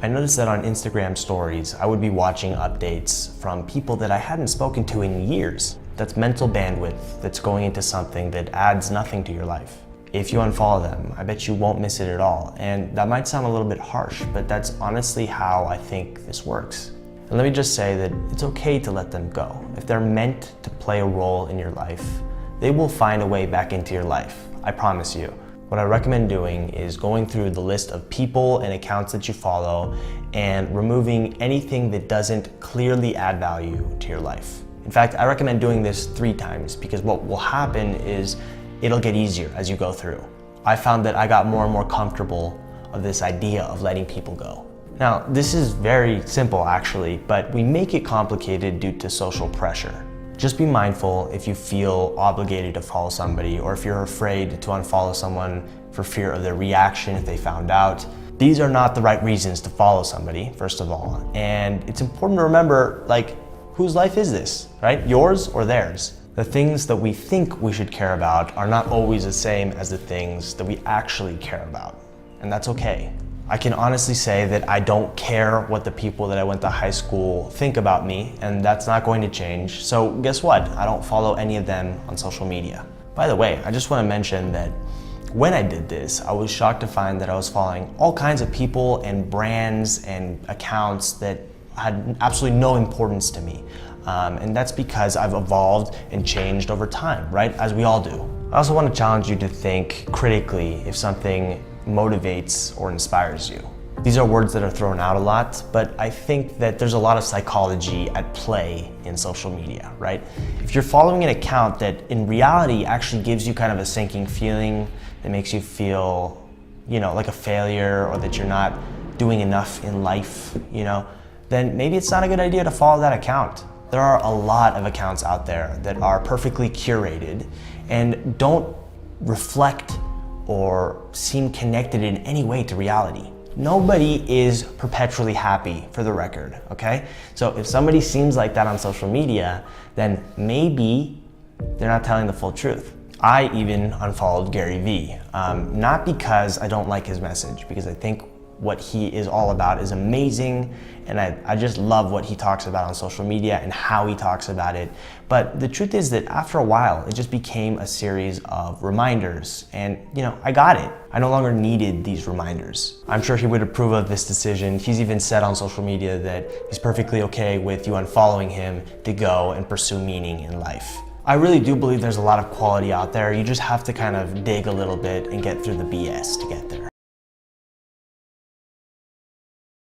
I noticed that on Instagram stories, I would be watching updates from people that I hadn't spoken to in years. That's mental bandwidth that's going into something that adds nothing to your life. If you unfollow them, I bet you won't miss it at all. And that might sound a little bit harsh, but that's honestly how I think this works. And let me just say that it's okay to let them go. If they're meant to play a role in your life, they will find a way back into your life. I promise you. What I recommend doing is going through the list of people and accounts that you follow and removing anything that doesn't clearly add value to your life. In fact, I recommend doing this 3 times because what will happen is it'll get easier as you go through. I found that I got more and more comfortable of this idea of letting people go. Now, this is very simple actually, but we make it complicated due to social pressure. Just be mindful if you feel obligated to follow somebody or if you're afraid to unfollow someone for fear of their reaction if they found out. These are not the right reasons to follow somebody, first of all. And it's important to remember, like, whose life is this, right? Yours or theirs? The things that we think we should care about are not always the same as the things that we actually care about. And that's okay. I can honestly say that I don't care what the people that I went to high school think about me, and that's not going to change. So guess what? I don't follow any of them on social media. By the way, I just want to mention that when I did this, I was shocked to find that I was following all kinds of people and brands and accounts that had absolutely no importance to me. And that's because I've evolved and changed over time, right? As we all do. I also want to challenge you to think critically if something motivates or inspires you. These are words that are thrown out a lot, but I think that there's a lot of psychology at play in social media, right? If you're following an account that in reality actually gives you kind of a sinking feeling that makes you feel, like a failure or that you're not doing enough in life, then maybe it's not a good idea to follow that account. There are a lot of accounts out there that are perfectly curated and don't reflect or seem connected in any way to reality. Nobody is perpetually happy, for the record, okay? So if somebody seems like that on social media, then maybe they're not telling the full truth. I even unfollowed Gary Vee, not because I don't like his message, because I think what he is all about is amazing, and I just love what he talks about on social media and how he talks about it. But the truth is that after a while, it just became a series of reminders, and I got it. I no longer needed these reminders. I'm sure he would approve of this decision. He's even said on social media that he's perfectly okay with you unfollowing him to go and pursue meaning in life. I really do believe there's a lot of quality out there. You just have to kind of dig a little bit and get through the BS to get there.